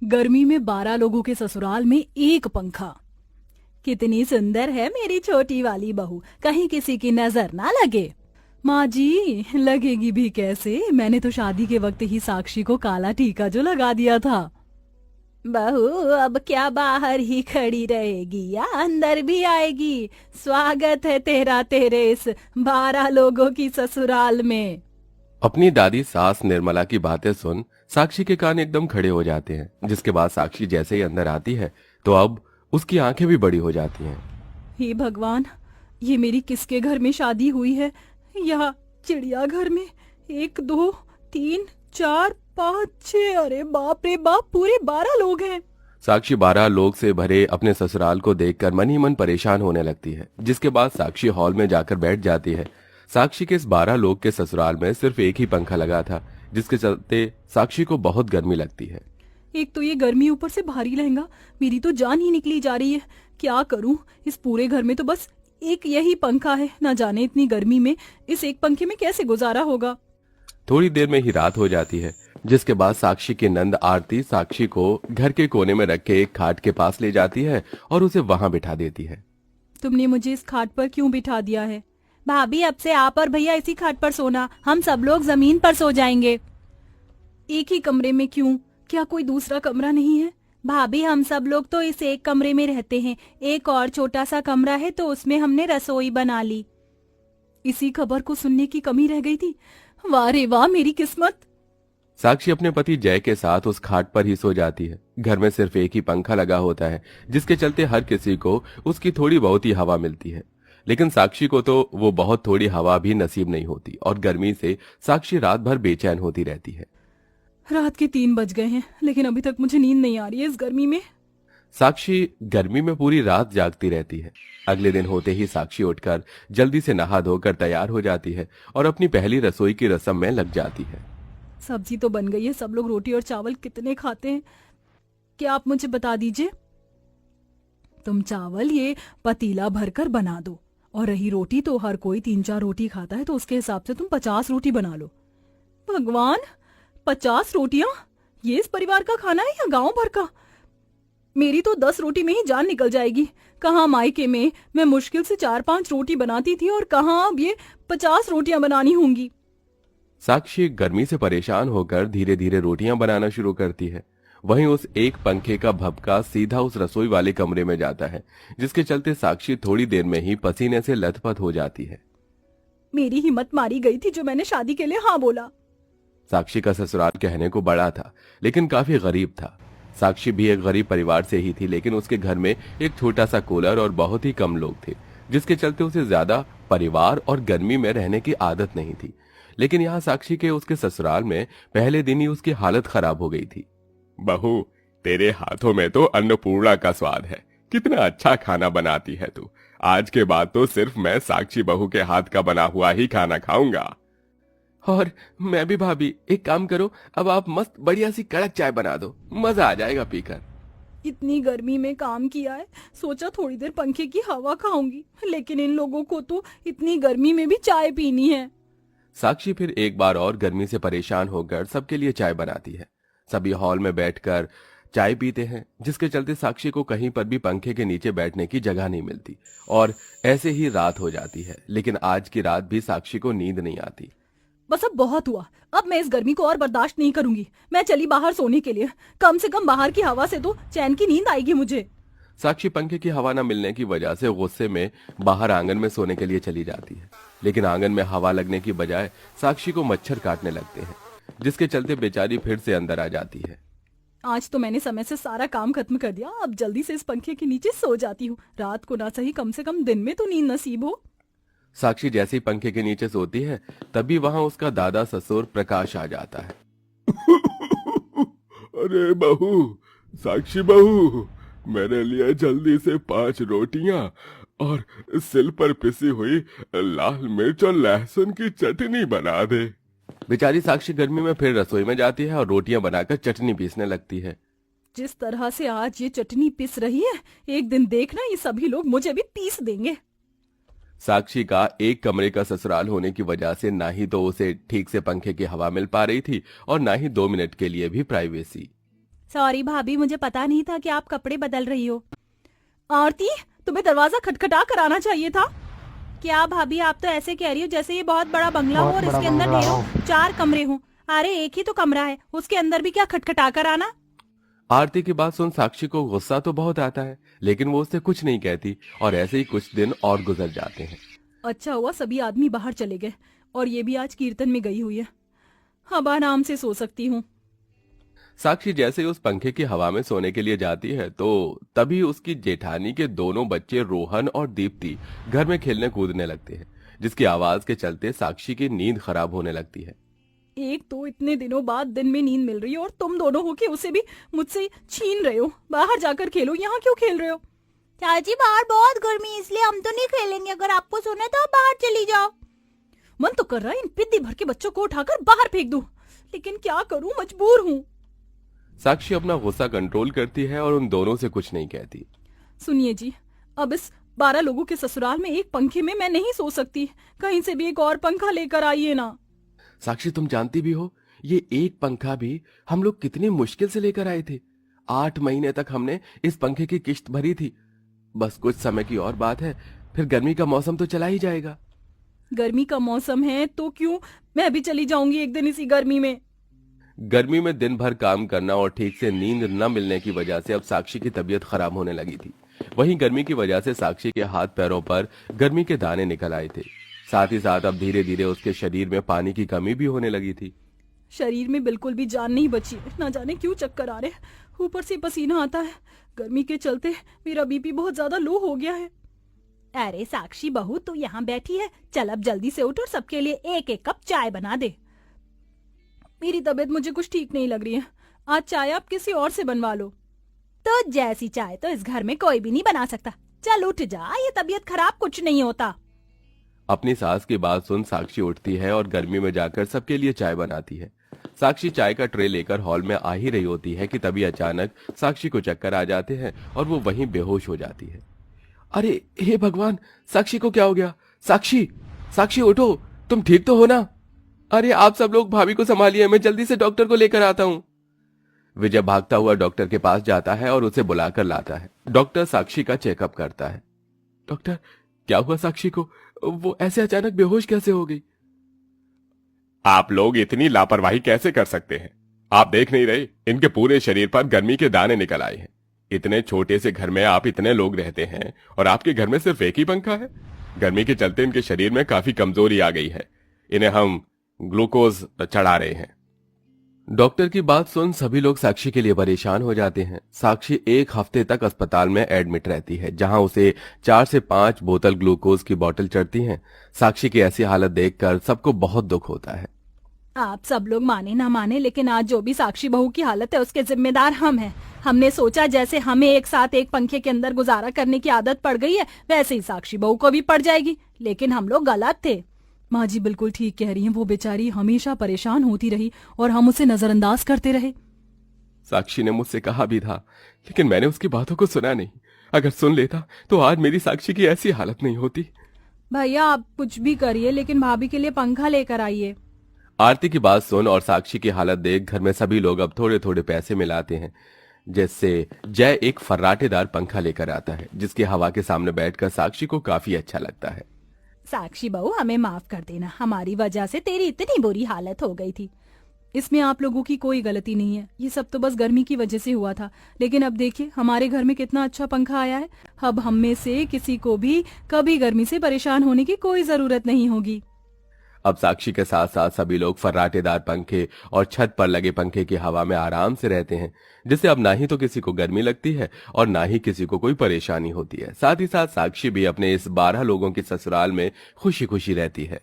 गर्मी में 12 लोगों के ससुराल में एक पंखा। कितनी सुंदर है मेरी छोटी वाली बहू, कहीं किसी की नजर ना लगे। माँ जी, लगेगी भी कैसे, मैंने तो शादी के वक्त ही साक्षी को काला टीका जो लगा दिया था। बहू अब क्या बाहर ही खड़ी रहेगी या अंदर भी आएगी? स्वागत है तेरा तेरे इस 12 लोगों की ससुराल में। अपनी दादी सास निर्मला की बातें सुन साक्षी के कान एकदम खड़े हो जाते हैं। जिसके बाद साक्षी जैसे ही अंदर आती है तो अब उसकी आंखें भी बड़ी हो जाती हैं। हे भगवान, ये मेरी किसके घर में शादी हुई है? यहाँ चिड़ियाघर में 1 2 3 4 5 6, अरे बाप रे बाप, पूरे 12 लोग हैं। साक्षी 12 लोग से भरे अपने ससुराल को देखकर मन ही मन परेशान होने लगती है। जिसके बाद साक्षी हॉल में जाकर बैठ जाती है। साक्षी के इस 12 लोग के ससुराल में सिर्फ एक ही पंखा लगा था, जिसके चलते साक्षी को बहुत गर्मी लगती है। एक तो ये गर्मी, ऊपर से भारी लहंगा, मेरी तो जान ही निकली जा रही है। क्या करूं? इस पूरे घर में तो बस एक यही पंखा है, ना जाने इतनी गर्मी में इस एक पंखे में कैसे गुजारा होगा। थोड़ी देर में ही रात हो जाती है। जिसके बाद साक्षी की नंद आरती साक्षी को घर के कोने में रख के एक खाट के पास ले जाती है और उसे वहां बिठा देती है। तुमने मुझे इस खाट पर क्यों बिठा दिया है? भाभी, अब से आप और भैया इसी खाट पर सोना, हम सब लोग जमीन पर सो जाएंगे। एक ही कमरे में क्यों? क्या कोई दूसरा कमरा नहीं है? भाभी, हम सब लोग तो इस एक कमरे में रहते हैं, एक और छोटा सा कमरा है तो उसमें हमने रसोई बना ली। इसी खबर को सुनने की कमी रह गई थी। वाह रे वाह, मेरी किस्मत। साक्षी अपने पति जय के साथ उस खाट पर ही सो जाती है। घर में सिर्फ एक ही पंखा लगा होता है, जिसके चलते हर किसी को उसकी थोड़ी बहुत ही हवा मिलती है। लेकिन साक्षी को तो वो बहुत थोड़ी हवा भी नसीब नहीं होती और गर्मी से साक्षी रात भर बेचैन होती रहती है। रात के 3 बज गए हैं, लेकिन अभी तक मुझे नींद नहीं आ रही है इस गर्मी में। साक्षी गर्मी में पूरी रात जागती रहती है। अगले दिन होते ही साक्षी उठकर जल्दी से नहा धोकर तैयार हो जाती है और अपनी पहली रसोई की रस्म में लग जाती है। सब्जी तो बन गई है, सब लोग रोटी और चावल कितने खाते हैं क्या आप मुझे बता दीजिए। तुम चावल ये पतीला भरकर बना दो, और रही रोटी तो हर कोई 3-4 रोटी खाता है, तो उसके हिसाब से तुम 50 रोटी बना लो। भगवान, 50 रोटियां? ये इस परिवार का खाना है या गांव भर का? मेरी तो 10 रोटी में ही जान निकल जाएगी। कहाँ मायके में मैं मुश्किल से 4-5 रोटी बनाती थी और कहाँ अब ये 50 रोटियां बनानी होंगी। साक्षी गर्मी से परेशान होकर धीरे धीरे रोटियां बनाना शुरू करती है। वहीं उस एक पंखे का भभका सीधा उस रसोई वाले कमरे में जाता है, जिसके चलते साक्षी थोड़ी देर में ही पसीने से लथपथ हो जाती है। मेरी हिम्मत मारी गई थी जो मैंने शादी के लिए हाँ बोला। साक्षी का ससुराल कहने को बड़ा था, लेकिन काफी गरीब था। साक्षी भी एक गरीब परिवार से ही थी, लेकिन उसके घर में एक छोटा सा कूलर और बहुत ही कम लोग थे, जिसके चलते उसे ज्यादा परिवार और गर्मी में रहने की आदत नहीं थी। लेकिन यहाँ साक्षी के उसके ससुराल में पहले दिन ही उसकी हालत खराब हो गई थी। बहू, तेरे हाथों में तो अन्नपूर्णा का स्वाद है। कितना अच्छा खाना बनाती है तू। आज के बाद तो सिर्फ मैं साक्षी बहू के हाथ का बना हुआ ही खाना खाऊंगा। और मैं भी भाभी, एक काम करो, अब आप मस्त बढ़िया सी कड़क चाय बना दो, मजा आ जाएगा पीकर। इतनी गर्मी में काम किया है, सोचा थोड़ी देर पंखे की हवा खाऊंगी, लेकिन इन लोगों को तो इतनी गर्मी में भी चाय पीनी है। साक्षी फिर एक बार और गर्मी से परेशान होकर सबके लिए चाय बनाती है। सभी हॉल में बैठकर चाय पीते हैं, जिसके चलते साक्षी को कहीं पर भी पंखे के नीचे बैठने की जगह नहीं मिलती और ऐसे ही रात हो जाती है। लेकिन आज की रात भी साक्षी को नींद नहीं आती। बस अब बहुत हुआ, अब मैं इस गर्मी को और बर्दाश्त नहीं करूंगी। मैं चली बाहर सोने के लिए, कम से कम बाहर की हवा से तो चैन की नींद आएगी मुझे। साक्षी पंखे की हवा न मिलने की वजह से गुस्से में बाहर आंगन में सोने के लिए चली जाती है। लेकिन आंगन में हवा लगने की बजाय साक्षी को मच्छर काटने लगते हैं, जिसके चलते बेचारी फिर से अंदर आ जाती है। आज तो मैंने समय से सारा काम खत्म कर दिया, अब जल्दी से इस पंखे के नीचे सो जाती हूँ। रात को ना सही, कम से कम दिन में तो नींद नसीब हो। साक्षी जैसे ही पंखे के नीचे सोती है, तभी वहां उसका दादा ससुर प्रकाश आ जाता है। अरे बहू, साक्षी बहू, मेरे लिए जल्दी से 5 रोटियां और सिल पर पिसी हुई लाल मिर्च और लहसुन की चटनी बना दे। बेचारी साक्षी गर्मी में फिर रसोई में जाती है और रोटियां बनाकर चटनी पीसने लगती है। जिस तरह से आज ये चटनी पिस रही है, एक दिन देखना ये सभी लोग मुझे भी पीस देंगे। साक्षी का एक कमरे का ससुराल होने की वजह से ना ही तो उसे ठीक से पंखे की हवा मिल पा रही थी और ना ही 2 मिनट के लिए भी प्राइवेसी। सॉरी भाभी, मुझे पता नहीं था कि आप कपड़े बदल रही हो। आरती, तुम्हें दरवाजा खटखटा कर आना चाहिए था। क्या भाभी, आप तो ऐसे कह रही हो जैसे ये बहुत बड़ा बंगला हो और इसके अंदर ढेरों 4 कमरे हों। अरे एक ही तो कमरा है, उसके अंदर भी क्या खटखटा कर आना। आरती की बात सुन साक्षी को गुस्सा तो बहुत आता है, लेकिन वो उससे कुछ नहीं कहती और ऐसे ही कुछ दिन और गुजर जाते हैं। अच्छा हुआ सभी आदमी बाहर चले गए और ये भी आज कीर्तन में गई हुई है। अब आराम से सो सकती हूँ। साक्षी जैसे ही उस पंखे की हवा में सोने के लिए जाती है तो तभी उसकी जेठानी के दोनों बच्चे रोहन और दीप्ति घर में खेलने कूदने लगते हैं, जिसकी आवाज के चलते साक्षी की नींद खराब होने लगती है। एक तो इतने दिनों बाद दिन में नींद मिल रही है और तुम दोनों हो के उसे भी मुझसे छीन रहे हो। बाहर जाकर खेलो, यहाँ क्यों खेल रहे हो? चाची बाहर बहुत गर्मी है, इसलिए हम तो नहीं खेलेंगे। अगर आपको सोना है तो आप बाहर चली जाओ। मन तो कर रहा है इन पिद्दी भर के बच्चों को उठाकर बाहर फेंक दूं, लेकिन क्या करूं, मजबूर हूं। साक्षी अपना गुस्सा कंट्रोल करती है और उन दोनों से कुछ नहीं कहती। सुनिए जी, अब इस 12 लोगों के ससुराल में एक पंखे में मैं नहीं सो सकती। कहीं से भी एक और पंखा लेकर आइए ना। साक्षी तुम जानती भी हो, ये एक पंखा भी हम लोग कितनी मुश्किल से लेकर आए थे। 8 महीने तक हमने इस पंखे की किश्त भरी थी। बस कुछ समय की और बात है, फिर गर्मी का मौसम तो चला ही जाएगा। गर्मी का मौसम है तो क्यों, मैं भी चली जाऊंगी एक दिन इसी गर्मी में। गर्मी में दिन भर काम करना और ठीक से नींद न मिलने की वजह से अब साक्षी की तबीयत खराब होने लगी थी। वहीं गर्मी की वजह से साक्षी के हाथ पैरों पर गर्मी के दाने निकल आए थे। साथ ही साथ अब धीरे धीरे उसके शरीर में पानी की कमी भी होने लगी थी। शरीर में बिल्कुल भी जान नहीं बची है, ना जाने क्यों चक्कर आ रहे हैं, ऊपर से पसीना आता है। गर्मी के चलते मेरा बीपी बहुत ज्यादा लो हो गया है। अरे साक्षी बहू, तू यहाँ बैठी है, चल अब जल्दी से उठ और सबके लिए एक एक कप चाय बना दे। मेरी तबीयत मुझे कुछ ठीक नहीं लग रही है, आज चाय आप किसी और से बनवा लो। तो जैसी चाय तो इस घर में कोई भी नहीं बना सकता। चल उठ जा, ये तबीयत खराब कुछ नहीं होता। अपनी सास की बात सुन साक्षी उठती है और गर्मी में जाकर सबके लिए चाय बनाती है। साक्षी चाय का ट्रे लेकर हॉल में आ ही रही होती है कि तभी अचानक साक्षी को चक्कर आ जाते हैं और वो वहीं बेहोश हो जाती है। अरे हे भगवान, साक्षी को क्या हो गया? साक्षी, साक्षी उठो, तुम ठीक तो हो ना? अरे आप सब लोग भाभी को संभालिए, मैं जल्दी से डॉक्टर को लेकर आता हूँ। विजय भागता हुआ डॉक्टर के पास जाता है और उसे बुलाकर लाता है। डॉक्टर साक्षी का चेकअप करता है। डॉक्टर, क्या हुआ साक्षी को? वो ऐसे अचानक बेहोश कैसे हो गई? आप लोग इतनी लापरवाही कैसे कर सकते हैं? आप देख नहीं रहे, इनके पूरे शरीर पर गर्मी के दाने निकल आए हैं। इतने छोटे से घर में आप इतने लोग रहते हैं और आपके घर में सिर्फ एक ही पंखा है। गर्मी के चलते इनके शरीर में काफी कमजोरी आ गई है। इन्हें हम ग्लूकोज चढ़ा रहे हैं। डॉक्टर की बात सुन सभी लोग साक्षी के लिए परेशान हो जाते हैं। साक्षी 1 हफ्ते तक अस्पताल में एडमिट रहती है, जहां उसे 4 से 5 बोतल ग्लूकोज की बोतल चढ़ती हैं। साक्षी की ऐसी हालत देखकर सबको बहुत दुख होता है। आप सब लोग माने ना माने, लेकिन आज जो भी साक्षी बहू की हालत है उसके जिम्मेदार हम हैं। हमने सोचा जैसे हमें एक साथ एक पंखे के अंदर गुजारा करने की आदत पड़ गई है, वैसे ही साक्षी बहू को भी पड़ जाएगी। लेकिन हम लोग गलत थे। माँ जी बिल्कुल ठीक कह रही हैं, वो बेचारी हमेशा परेशान होती रही और हम उसे नजरअंदाज करते रहे। साक्षी ने मुझसे कहा भी था, लेकिन मैंने उसकी बातों को सुना नहीं। अगर सुन लेता तो आज मेरी साक्षी की ऐसी हालत नहीं होती। भैया आप कुछ भी करिए, लेकिन भाभी के लिए पंखा लेकर आइए। आरती की बात सुन और साक्षी की हालत देख घर में सभी लोग अब थोड़े थोड़े पैसे मिलाते हैं, जिससे जय एक फर्राटेदार पंखा लेकर आता है, जिसकी हवा के सामने बैठकर साक्षी को काफी अच्छा लगता है। साक्षी बहू, हमें माफ कर देना, हमारी वजह से तेरी इतनी बुरी हालत हो गई थी। इसमें आप लोगों की कोई गलती नहीं है, ये सब तो बस गर्मी की वजह से हुआ था। लेकिन अब देखिए हमारे घर में कितना अच्छा पंखा आया है। अब हम में से किसी को भी कभी गर्मी से परेशान होने की कोई जरूरत नहीं होगी। अब साक्षी के साथ साथ सभी लोग फर्राटेदार पंखे और छत पर लगे पंखे की हवा में आराम से रहते हैं, जिससे अब ना ही तो किसी को गर्मी लगती है और ना ही किसी को कोई परेशानी होती है। साथ ही साथ साक्षी भी अपने इस 12 लोगों के ससुराल में खुशी खुशी रहती है।